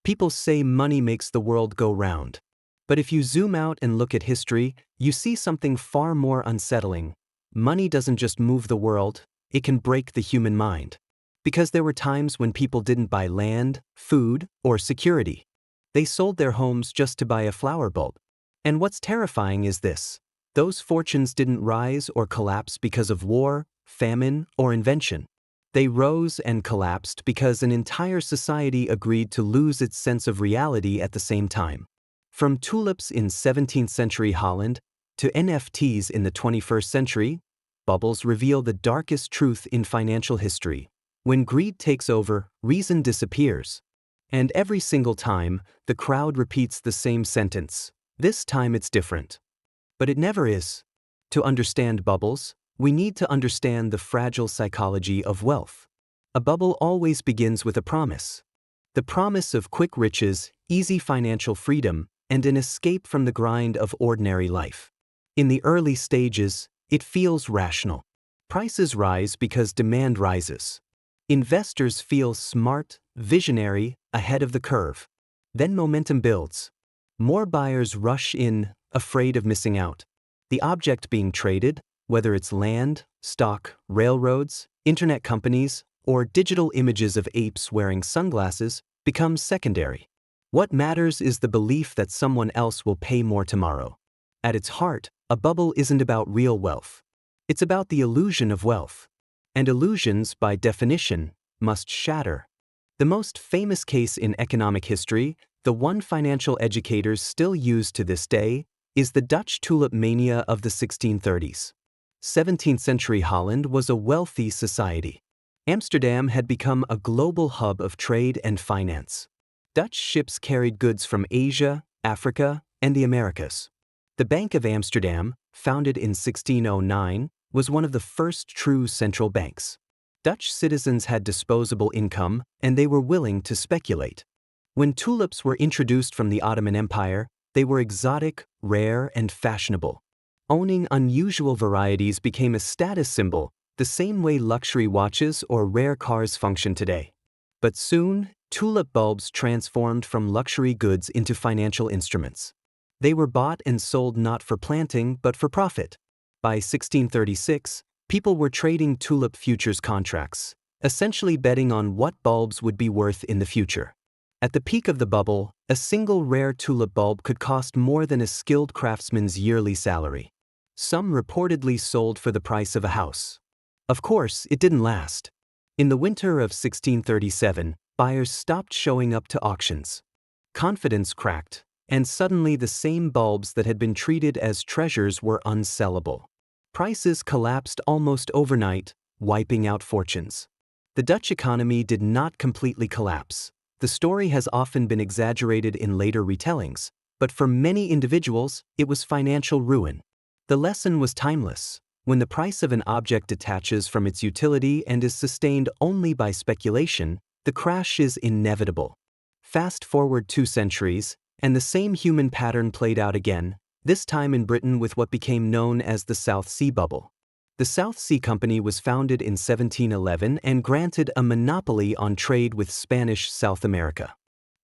People say money makes the world go round. But if you zoom out and look at history, you see something far more unsettling. Money doesn't just move the world, it can break the human mind. Because there were times when people didn't buy land, food, or security. They sold their homes just to buy a flower bulb. And what's terrifying is this: those fortunes didn't rise or collapse because of war, famine, or invention. They rose and collapsed because an entire society agreed to lose its sense of reality at the same time. From tulips in 17th century Holland to NFTs in the 21st century, bubbles reveal the darkest truth in financial history. When greed takes over, reason disappears. And every single time, the crowd repeats the same sentence: this time it's different. But it never is. To understand bubbles, we need to understand the fragile psychology of wealth. A bubble always begins with a promise. The promise of quick riches, easy financial freedom, and an escape from the grind of ordinary life. In the early stages, it feels rational. Prices rise because demand rises. Investors feel smart, visionary, ahead of the curve. Then momentum builds. More buyers rush in, afraid of missing out. The object being traded, whether it's land, stock, railroads, internet companies, or digital images of apes wearing sunglasses, becomes secondary. What matters is the belief that someone else will pay more tomorrow. At its heart, a bubble isn't about real wealth. It's about the illusion of wealth. And illusions, by definition, must shatter. The most famous case in economic history, the one financial educators still use to this day, is the Dutch Tulip Mania of the 1630s. 17th century Holland was a wealthy society. Amsterdam had become a global hub of trade and finance. Dutch ships carried goods from Asia, Africa, and the Americas. The Bank of Amsterdam, founded in 1609, was one of the first true central banks. Dutch citizens had disposable income, and they were willing to speculate. When tulips were introduced from the Ottoman Empire, they were exotic, rare, and fashionable. Owning unusual varieties became a status symbol, the same way luxury watches or rare cars function today. But soon, tulip bulbs transformed from luxury goods into financial instruments. They were bought and sold not for planting but for profit. By 1636, people were trading tulip futures contracts, essentially betting on what bulbs would be worth in the future. At the peak of the bubble, a single rare tulip bulb could cost more than a skilled craftsman's yearly salary. Some reportedly sold for the price of a house. Of course, it didn't last. In the winter of 1637, buyers stopped showing up to auctions. Confidence cracked, and suddenly the same bulbs that had been treated as treasures were unsellable. Prices collapsed almost overnight, wiping out fortunes. The Dutch economy did not completely collapse. The story has often been exaggerated in later retellings, but for many individuals, it was financial ruin. The lesson was timeless. When the price of an object detaches from its utility and is sustained only by speculation, the crash is inevitable. Fast forward 2 centuries, and the same human pattern played out again, this time in Britain with what became known as the South Sea Bubble. The South Sea Company was founded in 1711 and granted a monopoly on trade with Spanish South America.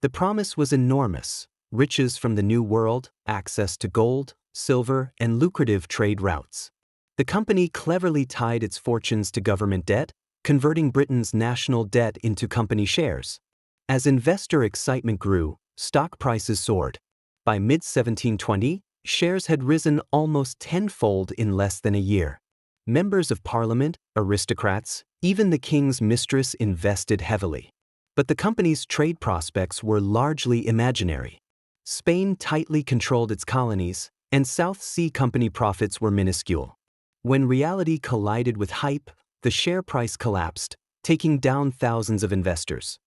The promise was enormous: riches from the New World, access to gold, silver, and lucrative trade routes. The company cleverly tied its fortunes to government debt, converting Britain's national debt into company shares. As investor excitement grew, stock prices soared. By mid-1720, shares had risen almost tenfold in less than a year. Members of parliament, aristocrats, even the king's mistress invested heavily. But the company's trade prospects were largely imaginary. Spain tightly controlled its colonies, and South Sea Company profits were minuscule. When reality collided with hype, the share price collapsed, taking down thousands of investors.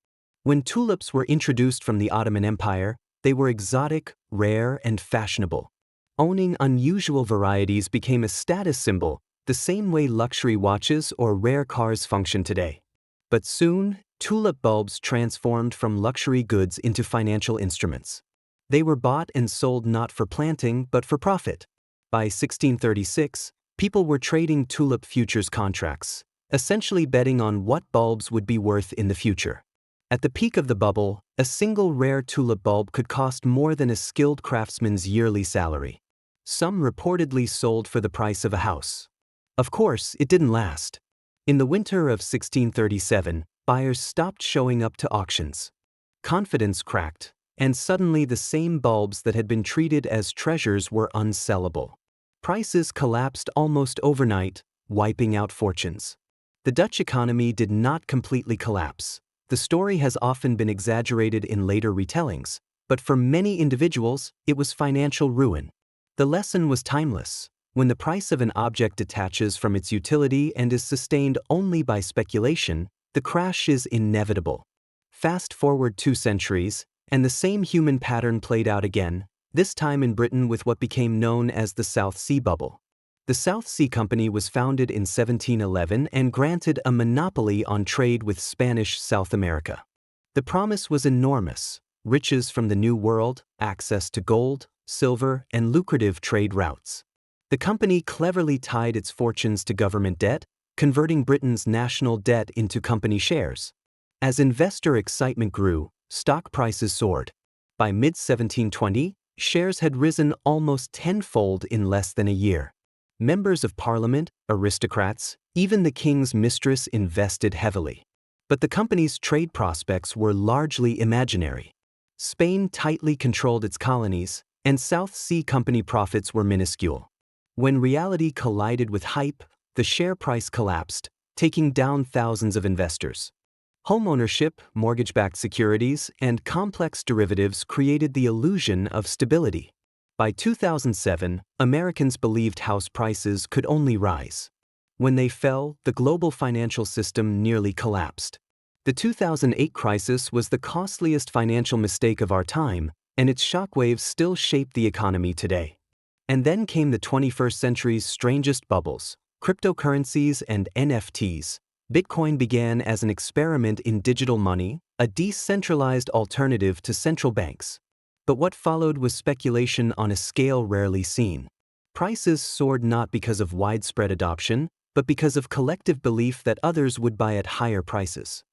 When tulips were introduced from the Ottoman Empire, they were exotic, rare, and fashionable. Owning unusual varieties became a status symbol, the same way luxury watches or rare cars function today. But soon, tulip bulbs transformed from luxury goods into financial instruments. They were bought and sold not for planting but for profit. By 1636, people were trading tulip futures contracts, essentially betting on what bulbs would be worth in the future. At the peak of the bubble, a single rare tulip bulb could cost more than a skilled craftsman's yearly salary. Some reportedly sold for the price of a house. Of course, it didn't last. In the winter of 1637, buyers stopped showing up to auctions. Confidence cracked, and suddenly the same bulbs that had been treated as treasures were unsellable. Prices collapsed almost overnight, wiping out fortunes. The Dutch economy did not completely collapse. The story has often been exaggerated in later retellings, but for many individuals, it was financial ruin. The lesson was timeless. When the price of an object detaches from its utility and is sustained only by speculation, the crash is inevitable. Fast forward 2 centuries, and the same human pattern played out again, this time in Britain with what became known as the South Sea Bubble. The South Sea Company was founded in 1711 and granted a monopoly on trade with Spanish South America. The promise was enormous: riches from the New World, access to gold, silver, and lucrative trade routes. The company cleverly tied its fortunes to government debt, converting Britain's national debt into company shares. As investor excitement grew, stock prices soared. By mid-1720, shares had risen almost tenfold in less than a year. Members of Parliament, aristocrats, even the king's mistress invested heavily. But the company's trade prospects were largely imaginary. Spain tightly controlled its colonies, and South Sea Company profits were minuscule. When reality collided with hype, the share price collapsed, taking down thousands of investors. Homeownership, mortgage-backed securities, and complex derivatives created the illusion of stability. By 2007, Americans believed house prices could only rise. When they fell, the global financial system nearly collapsed. The 2008 crisis was the costliest financial mistake of our time, and its shockwaves still shape the economy today. And then came the 21st century's strangest bubbles: cryptocurrencies and NFTs. Bitcoin began as an experiment in digital money, a decentralized alternative to central banks. But what followed was speculation on a scale rarely seen. Prices soared not because of widespread adoption, but because of collective belief that others would buy at higher prices.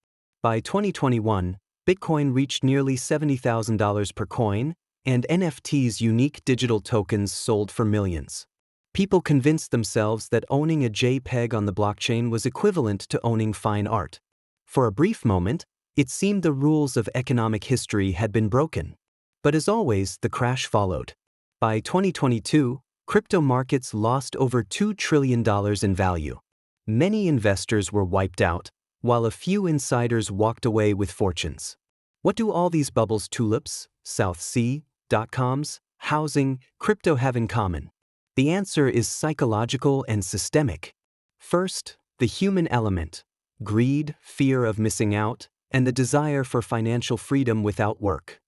By 2021, Bitcoin reached nearly $70,000 per coin, and NFTs, unique digital tokens, sold for millions. People convinced themselves that owning a JPEG on the blockchain was equivalent to owning fine art. For a brief moment, it seemed the rules of economic history had been broken. But as always, the crash followed. By 2022, crypto markets lost over $2 trillion in value. Many investors were wiped out, while a few insiders walked away with fortunes. What do all these bubbles, tulips, South Sea, dot-coms, housing, crypto have in common? The answer is psychological and systemic. First, the human element: greed, fear of missing out, and the desire for financial freedom without work.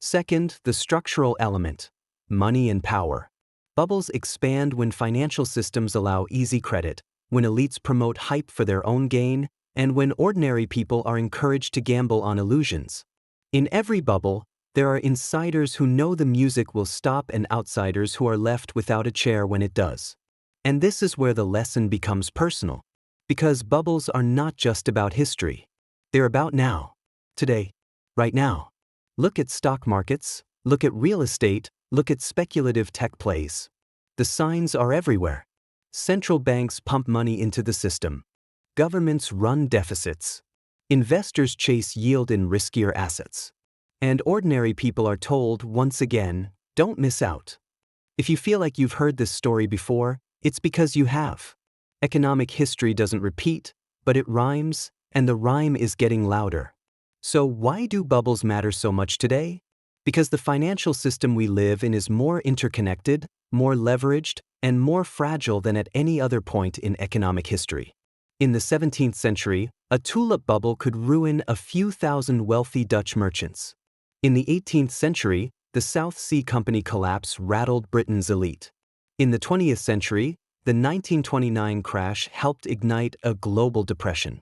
Second, the structural element: money and power. Bubbles expand when financial systems allow easy credit, when elites promote hype for their own gain, and when ordinary people are encouraged to gamble on illusions. In every bubble, there are insiders who know the music will stop and outsiders who are left without a chair when it does. And this is where the lesson becomes personal. Because bubbles are not just about history. They're about now. Today. Right now. Look at stock markets, look at real estate, look at speculative tech plays. The signs are everywhere. Central banks pump money into the system. Governments run deficits. Investors chase yield in riskier assets. And ordinary people are told, once again, don't miss out. If you feel like you've heard this story before, it's because you have. Economic history doesn't repeat, but it rhymes, and the rhyme is getting louder. So why do bubbles matter so much today? Because the financial system we live in is more interconnected, more leveraged, and more fragile than at any other point in economic history. In the 17th century, a tulip bubble could ruin a few thousand wealthy Dutch merchants. In the 18th century, the South Sea Company collapse rattled Britain's elite. In the 20th century, the 1929 crash helped ignite a global depression.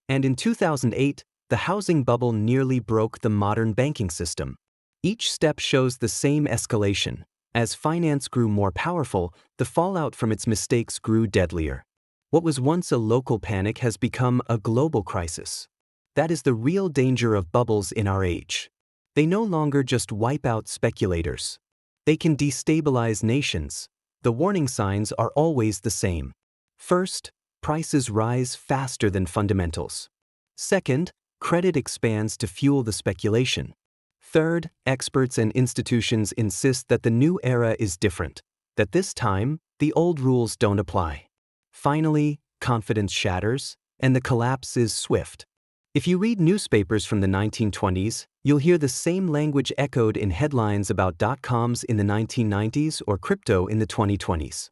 And in 2008, the housing bubble nearly broke the modern banking system. Each step shows the same escalation. As finance grew more powerful, the fallout from its mistakes grew deadlier. What was once a local panic has become a global crisis. That is the real danger of bubbles in our age. They no longer just wipe out speculators. They can destabilize nations. The warning signs are always the same. First, prices rise faster than fundamentals. Second, credit expands to fuel the speculation. Third, experts and institutions insist that the new era is different, that this time, the old rules don't apply. Finally, confidence shatters, and the collapse is swift. If you read newspapers from the 1920s, you'll hear the same language echoed in headlines about dot-coms in the 1990s or crypto in the 2020s.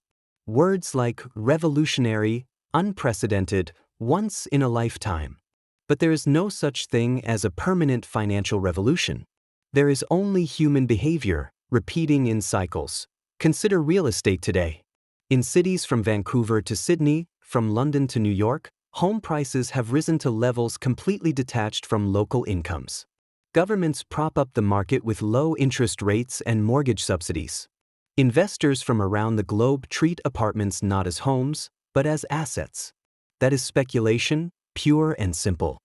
Words like revolutionary, unprecedented, once in a lifetime. But there is no such thing as a permanent financial revolution. There is only human behavior, repeating in cycles. Consider real estate today. In cities from Vancouver to Sydney, from London to New York, home prices have risen to levels completely detached from local incomes. Governments prop up the market with low interest rates and mortgage subsidies. Investors from around the globe treat apartments not as homes, but as assets. That is speculation, pure and simple.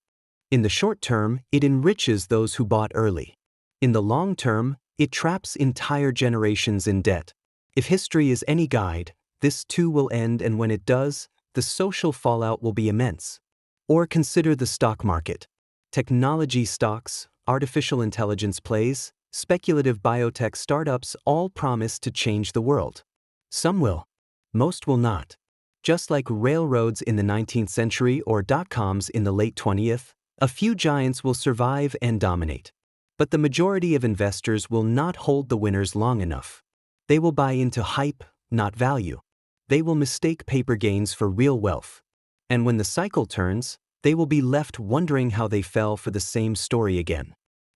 In the short term, it enriches those who bought early. In the long term, it traps entire generations in debt. If history is any guide, this too will end, and when it does, the social fallout will be immense. Or consider the stock market. Technology stocks, artificial intelligence plays, speculative biotech startups all promise to change the world. Some will. Most will not. Just like railroads in the 19th century or dot-coms in the late 20th, a few giants will survive and dominate. But the majority of investors will not hold the winners long enough. They will buy into hype, not value. They will mistake paper gains for real wealth. And when the cycle turns, they will be left wondering how they fell for the same story again.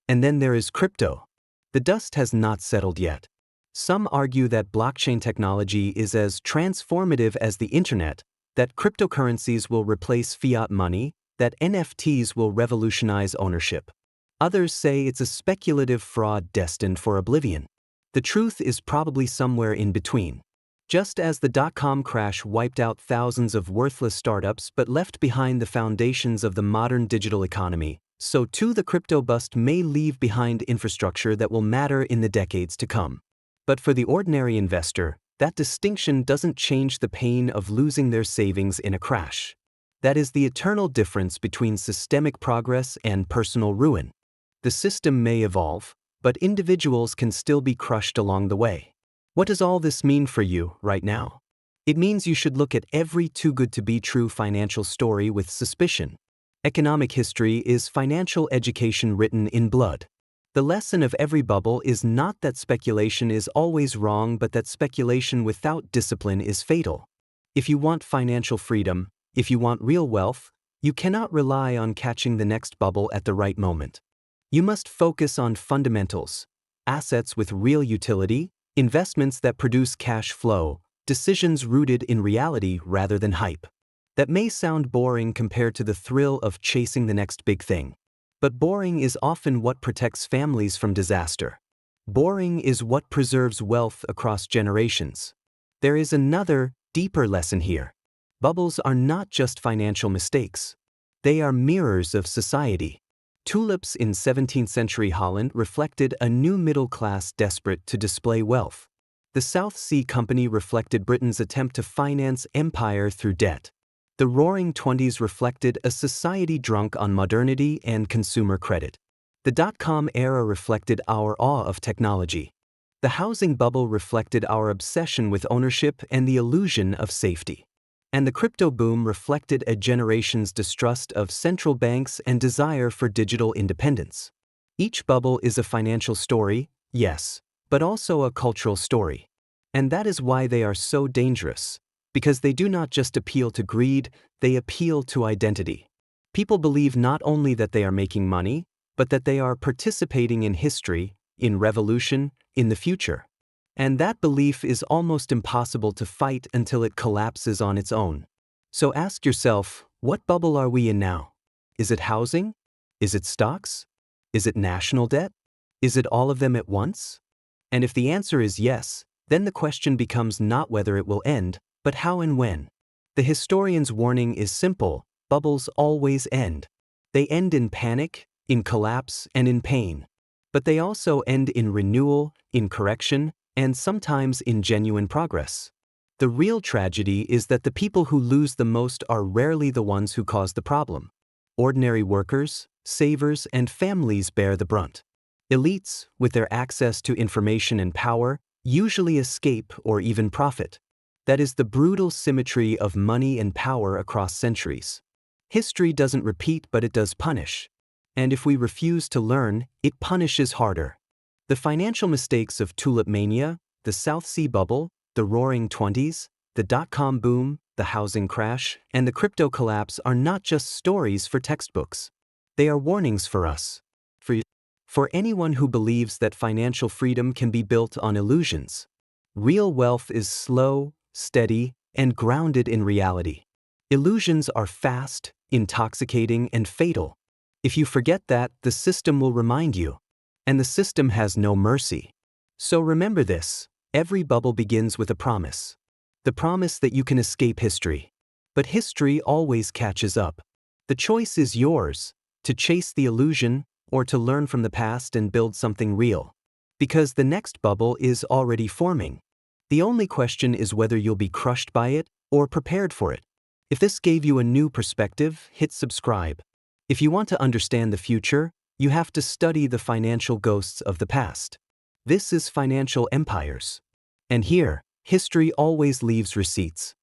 And then there is crypto. The dust has not settled yet. Some argue that blockchain technology is as transformative as the internet, that cryptocurrencies will replace fiat money, that NFTs will revolutionize ownership. Others say it's a speculative fraud destined for oblivion. The truth is probably somewhere in between. Just as the dot-com crash wiped out thousands of worthless startups but left behind the foundations of the modern digital economy, so too the crypto bust may leave behind infrastructure that will matter in the decades to come. But for the ordinary investor, that distinction doesn't change the pain of losing their savings in a crash. That is the eternal difference between systemic progress and personal ruin. The system may evolve, but individuals can still be crushed along the way. What does all this mean for you right now? It means you should look at every too-good-to-be-true financial story with suspicion. Economic history is financial education written in blood. The lesson of every bubble is not that speculation is always wrong, but that speculation without discipline is fatal. If you want financial freedom, if you want real wealth, you cannot rely on catching the next bubble at the right moment. You must focus on fundamentals, assets with real utility, investments that produce cash flow, decisions rooted in reality rather than hype. That may sound boring compared to the thrill of chasing the next big thing. But boring is often what protects families from disaster. Boring is what preserves wealth across generations. There is another, deeper lesson here. Bubbles are not just financial mistakes. They are mirrors of society. Tulips in 17th century Holland reflected a new middle class desperate to display wealth. The South Sea Company reflected Britain's attempt to finance empire through debt. The Roaring Twenties reflected a society drunk on modernity and consumer credit. The dot-com era reflected our awe of technology. The housing bubble reflected our obsession with ownership and the illusion of safety. And the crypto boom reflected a generation's distrust of central banks and desire for digital independence. Each bubble is a financial story, yes, but also a cultural story. And that is why they are so dangerous. Because they do not just appeal to greed, they appeal to identity. People believe not only that they are making money, but that they are participating in history, in revolution, in the future. And that belief is almost impossible to fight until it collapses on its own. So ask yourself, what bubble are we in now? Is it housing? Is it stocks? Is it national debt? Is it all of them at once? And if the answer is yes, then the question becomes not whether it will end, but how and when. The historian's warning is simple: bubbles always end. They end in panic, in collapse, and in pain. But they also end in renewal, in correction, and sometimes in genuine progress. The real tragedy is that the people who lose the most are rarely the ones who cause the problem. Ordinary workers, savers, and families bear the brunt. Elites, with their access to information and power, usually escape or even profit. That is the brutal symmetry of money and power across centuries. History doesn't repeat, but it does punish. And if we refuse to learn, it punishes harder. The financial mistakes of Tulip Mania, the South Sea Bubble, the Roaring '20s, the dot-com boom, the housing crash, and the crypto collapse are not just stories for textbooks. They are warnings for us. For anyone who believes that financial freedom can be built on illusions. Real wealth is slow, steady, and grounded in reality. Illusions are fast, intoxicating, and fatal. If you forget that, the system will remind you. And the system has no mercy. So remember this: every bubble begins with a promise. The promise that you can escape history. But history always catches up. The choice is yours: to chase the illusion, or to learn from the past and build something real. Because the next bubble is already forming. The only question is whether you'll be crushed by it or prepared for it. If this gave you a new perspective, hit subscribe. If you want to understand the future, you have to study the financial ghosts of the past. This is Financial Empires. And here, history always leaves receipts.